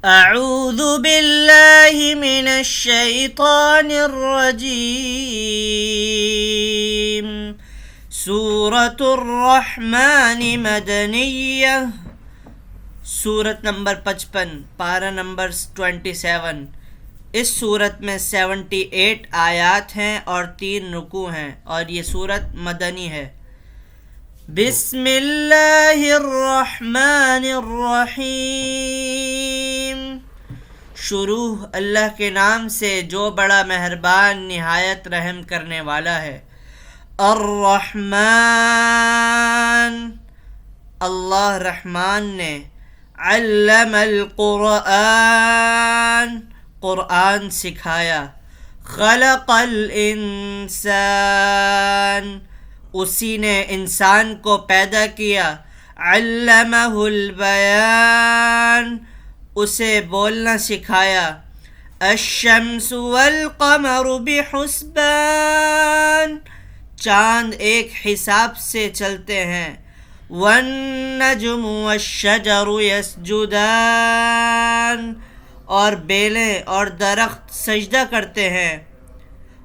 اعوذ باللہ من الشیطان الرجیم سورۃ الرحمن مدنیہ، سورت نمبر 55، پارہ نمبر 27۔ اس صورت میں 78 آیات ہیں اور 3 رکوع ہیں، اور یہ صورت مدنی ہے۔ بسم اللہ الرحمن الرحیم، شروع اللہ کے نام سے جو بڑا مہربان نہایت رحم کرنے والا ہے۔ الرحمن، اللہ رحمان نے، علم القرآن، قرآن سکھایا، خلق الانسان، اسی نے انسان کو پیدا کیا، علمہ البیان، اسے بولنا سکھایا، الشمس والقمر بحسبان، چاند ایک حساب سے چلتے ہیں، والنجم والشجر یسجدان، اور بیلیں اور درخت سجدہ کرتے ہیں،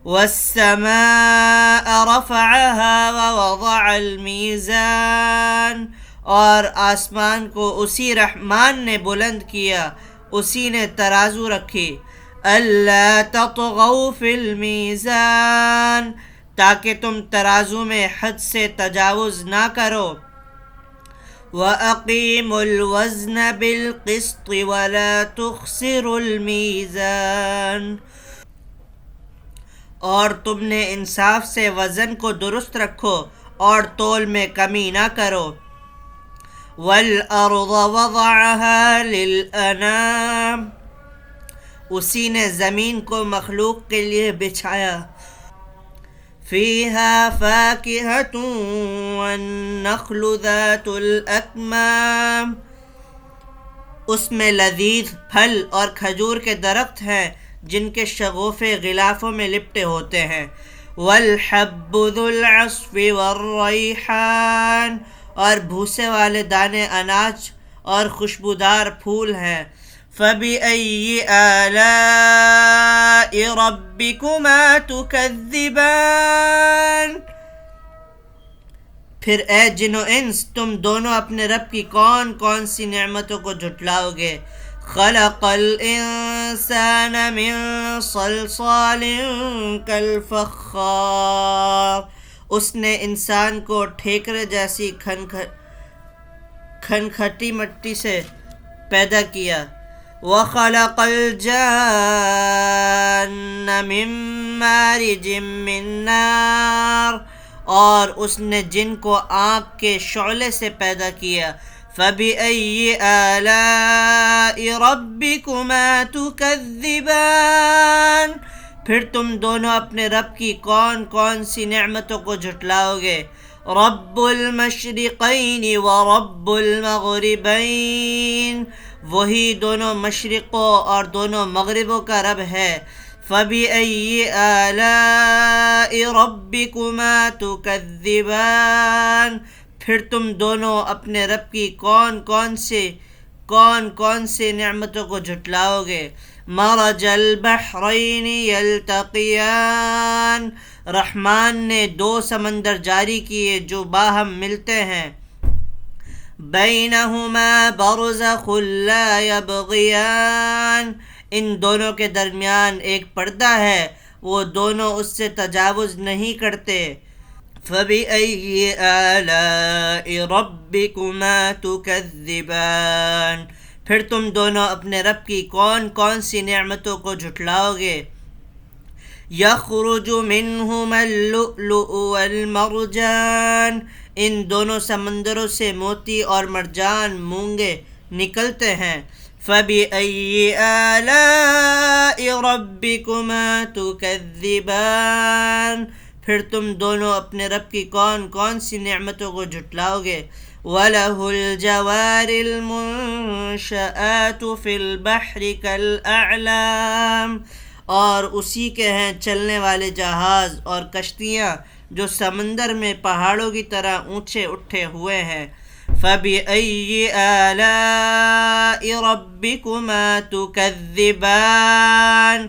والسماء رفعها ووضع المیزان، اور آسمان کو اسی رحمان نے بلند کیا، اسی نے ترازو رکھی، الا تطغوا فی المیزان، تاکہ تم ترازو میں حد سے تجاوز نہ کرو، وَأَقِيمُوا الْوَزْنَ بِالْقِسْطِ وَلَا تُخْسِرُوا الْمِيزَانَ، اور تم نے انصاف سے وزن کو درست رکھو اور تول میں کمی نہ کرو، وَالْأَرْضَ وَضَعَهَا لِلْأَنَامِ، اسی نے زمین کو مخلوق کے لیے بچھایا، فِيهَا فَاكِهَةٌ وَالنَّخْلُ ذَاتُ الْأَكْمَامِ، اس میں لذیذ پھل اور کھجور کے درخت ہیں جن کے شغوفے غلافوں میں لپٹے ہوتے ہیں، وَالْحَبُّ ذُو الْعَصْفِ وَالرَّيْحَانِ، اور بھوسے والے دانے اناج اور خوشبودار پھول ہیں، فَبِأَيِّ آلَاءِ رَبِّكُمَا تُكَذِّبَانِ، پھر اے جن و انس تم دونوں اپنے رب کی کون کون سی نعمتوں کو جھٹلاؤ گے۔ خلق الانسان من صلصال کالفخار، اس نے انسان کو ٹھیکرے جیسی کھنکھٹی مٹی سے پیدا کیا، وَخَلَقَ الْجَانَّ مِن مَّارِجٍ مِّن نَّارٍ، اور اس نے جن کو آگ کے شعلے سے پیدا کیا، فَبِأَيِّ آلَاءِ رَبِّكُمَا تُكَذِّبَانِ، پھر تم دونوں اپنے رب کی کون کون سی نعمتوں کو جھٹلاؤ گے۔ رب المشرقین ورب المغربین، وہی دونوں مشرقوں اور دونوں مغربوں کا رب ہے۔ فَبِأَيِّ آلَاءِ رَبِّكُمَا تُكَذِّبَانِ، پھر تم دونوں اپنے رب کی کون کون سے نعمتوں کو جھٹلاؤ گے۔ مرج البحرین یلتقیان، رحمان نے 2 سمندر جاری کیے جو باہم ملتے ہیں، بینہما برزخ لا یبغیان، ان دونوں کے درمیان ایک پردہ ہے، وہ دونوں اس سے تجاوز نہیں کرتے۔ فَبِأَيِّ آلَاءِ رَبِّكُمَا تُكَذِّبَانِ، پھر تم دونوں اپنے رب کی کون سی نعمتوں کو جھٹلاؤ گے۔ يَخْرُجُ مِنْهُمَا اللُّؤْلُؤُ وَالْمَرْجَانُ، ان دونوں سمندروں سے موتی اور مرجان مونگے نکلتے ہیں۔ فَبِأَيِّ آلَاءِ رَبِّكُمَا تُكَذِّبَانِ، پھر تم دونوں اپنے رب کی کون سی نعمتوں کو جھٹلاؤ گے۔ وَلَهُ الْجَوَارِ الْمُنشَآتُ فِي الْبَحْرِ كَالْأَعْلَامِ، اور اسی کے ہیں چلنے والے جہاز اور کشتیاں جو سمندر میں پہاڑوں کی طرح اونچے اٹھے ہوئے ہیں۔ فَبِأَيِّ آلَاءِ رَبِّكُمَا تُكَذِّبَانِ،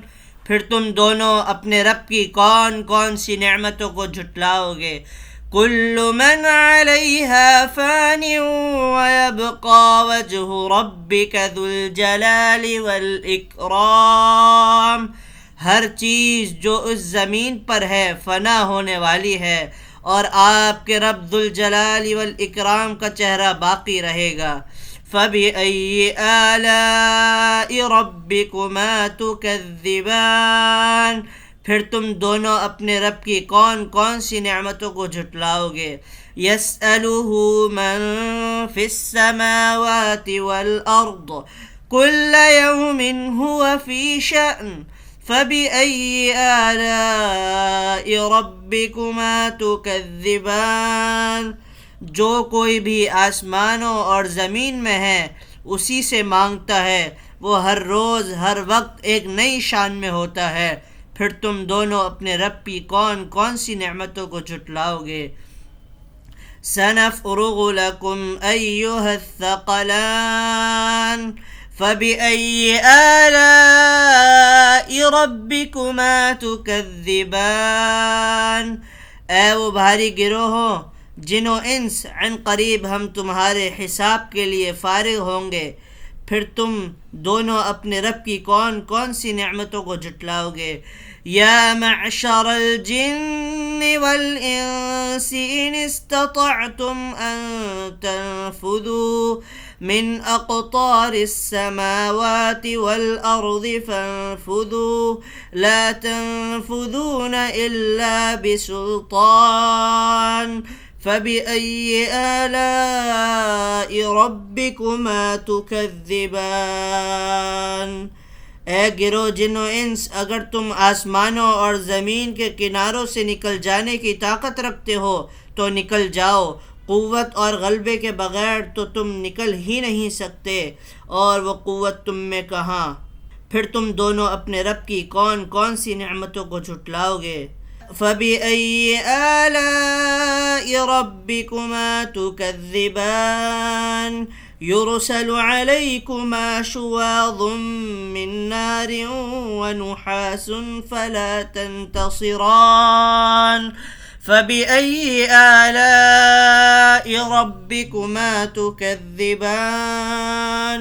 پھر تم دونوں اپنے رب کی کون کون سی نعمتوں کو جھٹلاؤ گے؟ كل من عليها فان ويبقى وجه ربك ذو الجلال والإكرام، ہر چیز جو اس زمین پر ہے فنا ہونے والی ہے، اور آپ کے رب ذوالجلال والاکرام کا چہرہ باقی رہے گا۔ فَبِأَيِّ آلَاءِ رَبِّكُمَا تُكَذِّبَانِ، پھر تم دونوں اپنے رب کی کون کون سی نعمتوں کو جھٹلاؤ گے؟ يَسْأَلُهُ مَن فِي السَّمَاوَاتِ وَالْأَرْضِ كُلَّ يَوْمٍ هُوَ فِي شَأْنٍ فَبِأَيِّ آلَاءِ رَبِّكُمَا تُكَذِّبَانِ، جو کوئی بھی آسمانوں اور زمین میں ہے اسی سے مانگتا ہے، وہ ہر روز ہر وقت ایک نئی شان میں ہوتا ہے، پھر تم دونوں اپنے رب کی کون کون سی نعمتوں کو جھٹلاؤ گے؟ سَنَفْرُغُ لَكُمْ أَيُّهَ الثَّقَلَانِ فَبِأَيِّ آلَاءِ رَبِّكُمَا تُكَذِّبَانِ، اے وہ بھاری گروہوں، جن و انس، عن قریب ہم تمہارے حساب کے لیے فارغ ہوں گے، پھر تم دونوں اپنے رب کی کون کون سی نعمتوں کو جھٹلاؤ گے؟ یا معشر الجن والانس ان استطعتم ان تنفذوا من اقطار السماوات والارض فانفذوا لا تنفذون الا بسلطان فَبِأَيِّ آلَاءِ رَبِّكُمَا تُكَذِّبَانِ، اے گروہ جن و انس، اگر تم آسمانوں اور زمین کے کناروں سے نکل جانے کی طاقت رکھتے ہو تو نکل جاؤ، قوت اور غلبے کے بغیر تو تم نکل ہی نہیں سکتے، اور وہ قوت تم میں کہاں؟ پھر تم دونوں اپنے رب کی کون کون سی نعمتوں کو جھٹلاؤ گے؟ فَبِأَيِّ آلَاءِ رَبِّكُمَا تُكَذِّبَانِ يُرْسَلُ عَلَيْكُمَا شُوَاظٌ مِّن نَّارٍ وَنُحَاسٌ فَلَا تَنتَصِرَانِ فَبِأَيِّ آلَاءِ رَبِّكُمَا تُكَذِّبَانِ،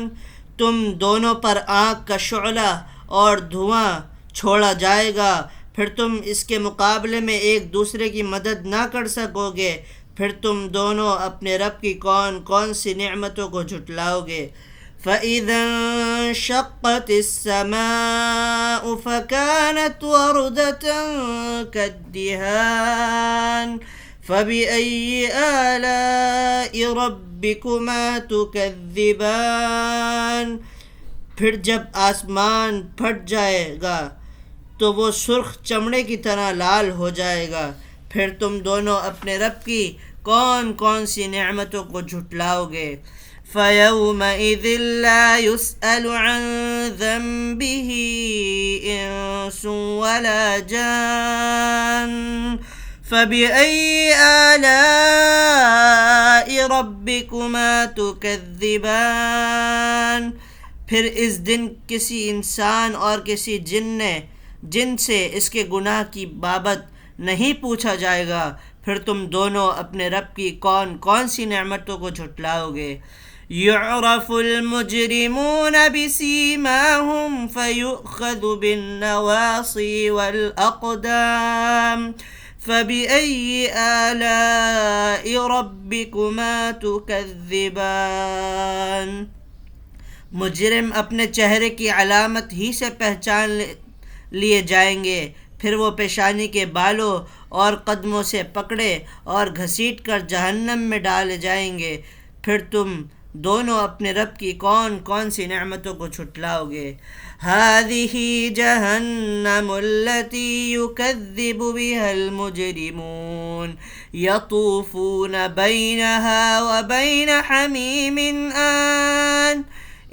تم دونوں پر آگ کا شعلہ اور دھواں چھوڑا جائے گا، پھر تم اس کے مقابلے میں ایک دوسرے کی مدد نہ کر سکو گے، پھر تم دونوں اپنے رب کی کون کون سی نعمتوں کو جھٹلاؤ گے؟ فَإِذَا انشَقَّتِ السَّمَاءُ فَكَانَتْ وَرْدَةً كَالدِّهَانِ فَبِأَيِّ آلَاءِ رَبِّكُمَا تُكَذِّبَانِ، پھر جب آسمان پھٹ جائے گا تو وہ سرخ چمڑے کی طرح لال ہو جائے گا، پھر تم دونوں اپنے رب کی کون کون سی نعمتوں کو جھٹلاؤ گے؟ فَيَوْمَئِذٍ لَا يُسْأَلُ عَنْ ذَنبِهِ إِنسٌ وَلَا جَانٌّ فَبِأَيِّ آلَاءِ رَبِّكُمَا تُكَذِّبَانِ، پھر اس دن کسی انسان اور کسی جن سے اس کے گناہ کی بابت نہیں پوچھا جائے گا، پھر تم دونوں اپنے رب کی کون کون سی نعمتوں کو جھٹلاؤ گے؟ يُعْرَفُ الْمُجْرِمُونَ بِسِيمَاهُمْ فَيُؤْخَذُ بِالنَّوَاصِي وَالْأَقْدَامِ فَبِأَيِّ آلَاءِ رَبِّكُمَا تُكَذِّبَانِ، مجرم اپنے چہرے کی علامت ہی سے پہچان لیے جائیں گے، پھر وہ پیشانی کے بالوں اور قدموں سے پکڑے اور گھسیٹ کر جہنم میں ڈالے جائیں گے، پھر تم دونوں اپنے رب کی کون کون سی نعمتوں کو جھٹلاؤ گے؟ هَذِهِ جَهَنَّمُ الَّتِي يُكَذِّبُ بِهَا الْمُجْرِمُونَ يَطُوفُونَ بَيْنَهَا وَبَيْنَ حَمِيمٍ آنٍ،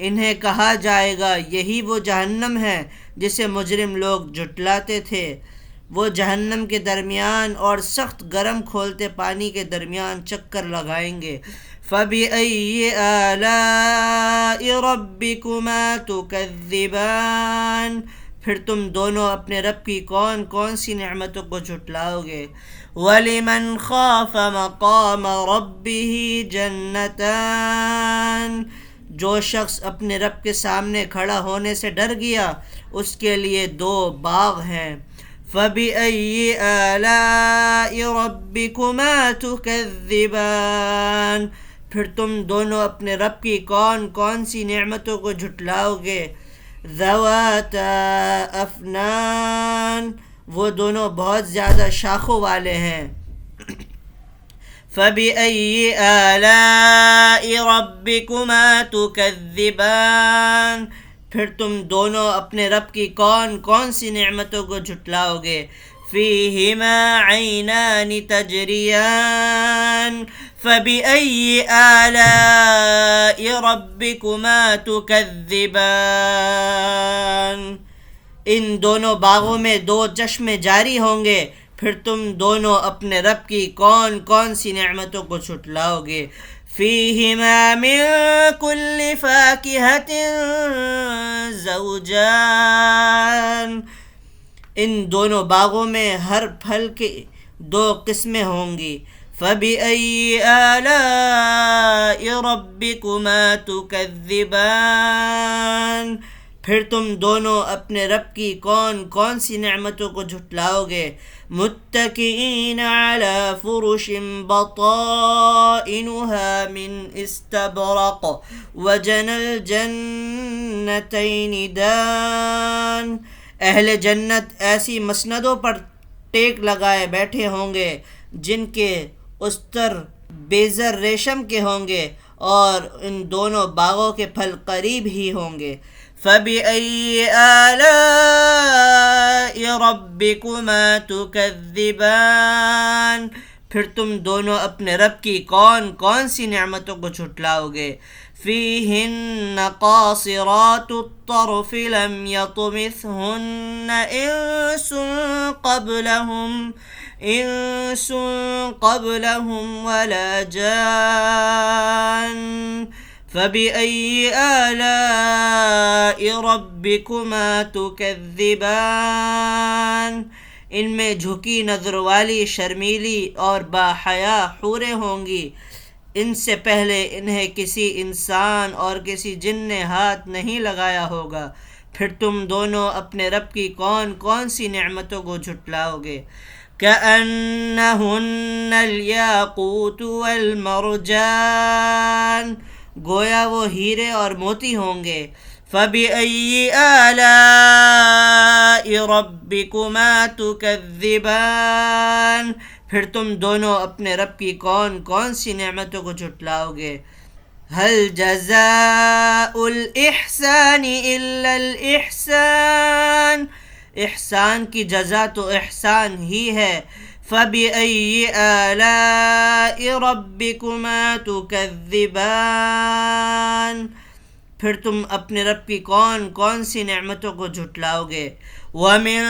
انہیں کہا جائے گا یہی وہ جہنم ہے جسے مجرم لوگ جھٹلاتے تھے، وہ جہنم کے درمیان اور سخت گرم کھولتے پانی کے درمیان چکر لگائیں گے۔ فَبِأَيِّ آلَاءِ رَبِّكُمَا تُكَذِّبَانِ، پھر تم دونوں اپنے رب کی کون کون سی نعمتوں کو جھٹلاؤ گے۔ وَلِمَنْ خَافَ مَقَامَ رَبِّهِ جَنَّتَانِ، جو شخص اپنے رب کے سامنے کھڑا ہونے سے ڈر گیا اس کے لیے دو باغ ہیں۔ فَبِأَيِّ آلَاءِ رَبِّكُمَا تُكَذِّبَانِ، پھر تم دونوں اپنے رب کی کون کون سی نعمتوں کو جھٹلاؤ گے۔ ذَوَاتَا أَفْنَانٍ، وہ دونوں بہت زیادہ شاخوں والے ہیں۔ فَبِأَيِّ آلَاءِ رَبِّكُمَا تُكَذِّبَانِ، پھر تم دونوں اپنے رب کی کون کون سی نعمتوں کو جھٹلاؤ گے۔ فِيهِمَا عَيْنَانِ تَجْرِيَانِ فَبِأَيِّ آلَاءِ رَبِّكُمَا تُكَذِّبَانِ، ان دونوں باغوں میں دو چشمے جاری ہوں گے، پھر تم دونوں اپنے رب کی کون کون سی نعمتوں کو جھٹلاؤ گے۔ فِيهِمَا مِن كُلِّ فَاكِهَةٍ زَوْجَانِ، ان دونوں باغوں میں ہر پھل کی دو قسمیں ہوں گی۔ فَبِأَيِّ آلَاءِ رَبِّكُمَا تُكَذِّبَانِ، پھر تم دونوں اپنے رب کی کون کون سی نعمتوں کو جھٹلاؤ گے۔ مُتَّكِئِينَ عَلَى فُرُشٍ بَطَائِنُهَا مِنْ إِسْتَبْرَقٍ وَجَنَى الْجَنَّتَيْنِ دَانٍ، اہل جنت ایسی مسندوں پر ٹیک لگائے بیٹھے ہوں گے جن کے استر بیزر ریشم کے ہوں گے اور ان دونوں باغوں کے پھل قریب ہی ہوں گے۔ فَبِأَيِّ آلَاءِ رَبِّكُمَا تُكَذِّبَانِ، پھر تم دونوں اپنے رب کی کون کون سی نعمتوں کو جھٹلاؤ گے۔ فِيهِنَّ قَاصِرَاتُ الطَّرْفِ لَمْ يَطْمِثْهُنَّ إِنسٌ قَبْلَهُمْ وَلَا جَانٌّ فَبِأَيِّ آلَاءِ رَبِّكُمَا تُكَذِّبَانِ، ان میں جھکی نظر والی شرمیلی اور باحیا حوریں ہوں گی، ان سے پہلے انہیں کسی انسان اور کسی جن نے ہاتھ نہیں لگایا ہوگا، پھر تم دونوں اپنے رب کی کون کون سی نعمتوں کو جھٹلاؤ گے۔ كَأَنَّهُنَّ الْيَاقُوتُ وَالْمَرْجَانُ، گویا وہ ہیرے اور موتی ہوں گے۔ فَبِأَيِّ آلَاءِ رَبِّكُمَا تُكَذِّبَانِ، پھر تم دونوں اپنے رب کی کون کون سی نعمتوں کو جھٹلاؤ گے۔ هَلْ جَزَاءُ الْإِحْسَانِ إِلَّا الْإِحْسَانُ، احسان کی جزا تو احسان ہی ہے۔ فَبِأَيِّ آلَاءِ رَبِّكُمَا تُكَذِّبَانِ، پھر تم اپنے رب کی کون کون سی نعمتوں کو جھٹلاؤ گے۔ وَمِن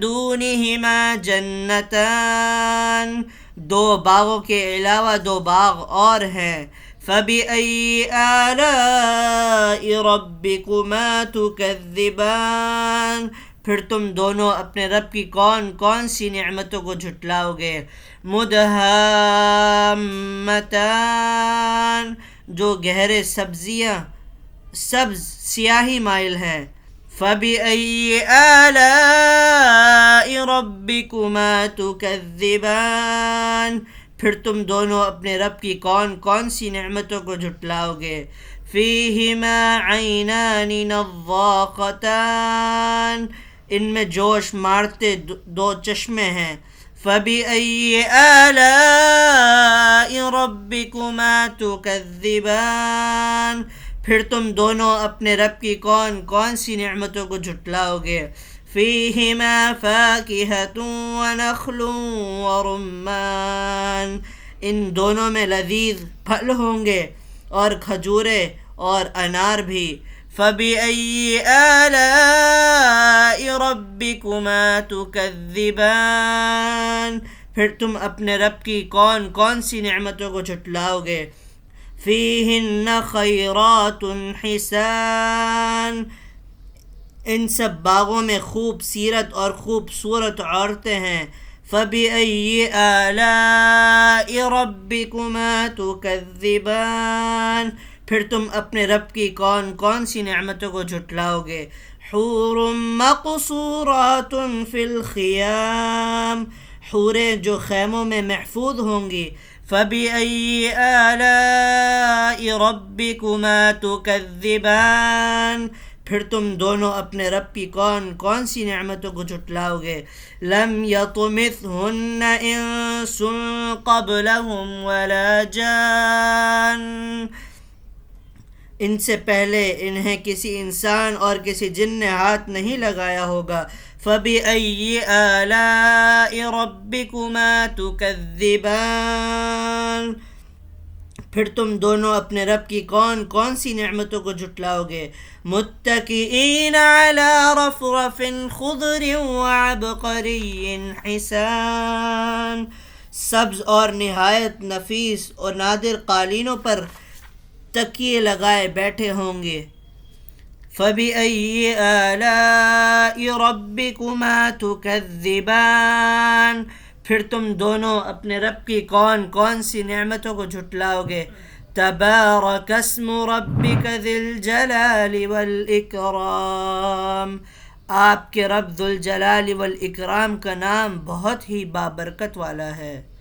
دُونِهِمَا جَنَّتَانِ، دو باغوں کے علاوہ دو باغ اور ہیں۔ فَبِأَيِّ آلَاءِ رَبِّكُمَا تُكَذِّبَانِ، پھر تم دونوں اپنے رب کی کون کون سی نعمتوں کو جھٹلاؤ گے۔ مُدْهَامَّتَانِ، جو گہرے سبز سیاہی مائل ہیں۔ فَبِأَيِّ آلَاءِ رَبِّكُمَا تُكَذِّبَانِ، پھر تم دونوں اپنے رب کی کون کون سی نعمتوں کو جھٹلاؤ گے۔ فِيهِمَا عَيْنَانِ نَضَّاخَتَانِ، ان میں جوش مارتے دو چشمے ہیں۔ فَبِأَيِّ آلَاءِ رَبِّكُمَا تُكَذِّبَانِ، پھر تم دونوں اپنے رب کی کون کون سی نعمتوں کو جھٹلاؤ گے۔ فِيهِمَا فَاكِهَةٌ وَنَخْلٌ وَرُمَّانٌ، ان دونوں میں لذیذ پھل ہوں گے اور کھجورے اور انار بھی۔ فَبِأَيِّ آلَاءِ رَبِّكُمَا تُكَذِّبَانِ، پھر تم اپنے رب کی کون کون سی نعمتوں کو جھٹلاؤ گے۔ فیہن خیرات حسان، ان سب باغوں میں خوب سیرت اور خوبصورت عورتیں ہیں۔ فَبِأَيِّ آلَاءِ رَبِّكُمَا تُكَذِّبَانِ، پھر تم اپنے رب کی کون کون سی نعمتوں کو جھٹلاؤ گے۔ حور مقصورات فی الخیام، حوریں جو خیموں میں محفوظ ہوں گی۔ فَبِأَيِّ آلَاءِ رَبِّكُمَا تُكَذِّبَانِ، پھر تم دونوں اپنے رب کی کون کون سی نعمتوں کو جھٹلاؤ گے۔ لم یطمثہن انس قبلہم ولا جان، ان سے پہلے انہیں کسی انسان اور کسی جن نے ہاتھ نہیں لگایا ہوگا۔ فَبِأَيِّ آلَاءِ رَبِّكُمَا تُكَذِّبَانِ، پھر تم دونوں اپنے رب کی کون کون سی نعمتوں کو جھٹلاؤ گے۔ متکئین علی رفرف خضر وعبقری حسان، سبز اور نہایت نفیس اور نادر قالینوں پر تکیے لگائے بیٹھے ہوں گے۔ فَبِأَيِّ آلَاءِ رَبِّكُمَا تُكَذِّبَانِ، پھر تم دونوں اپنے رب کی کون کون سی نعمتوں کو جھٹلاؤ گے۔ تبارک اسم ربک ذی الجلال والاکرام، آپ کے رب ذوالجلال والاکرام کا نام بہت ہی بابرکت والا ہے۔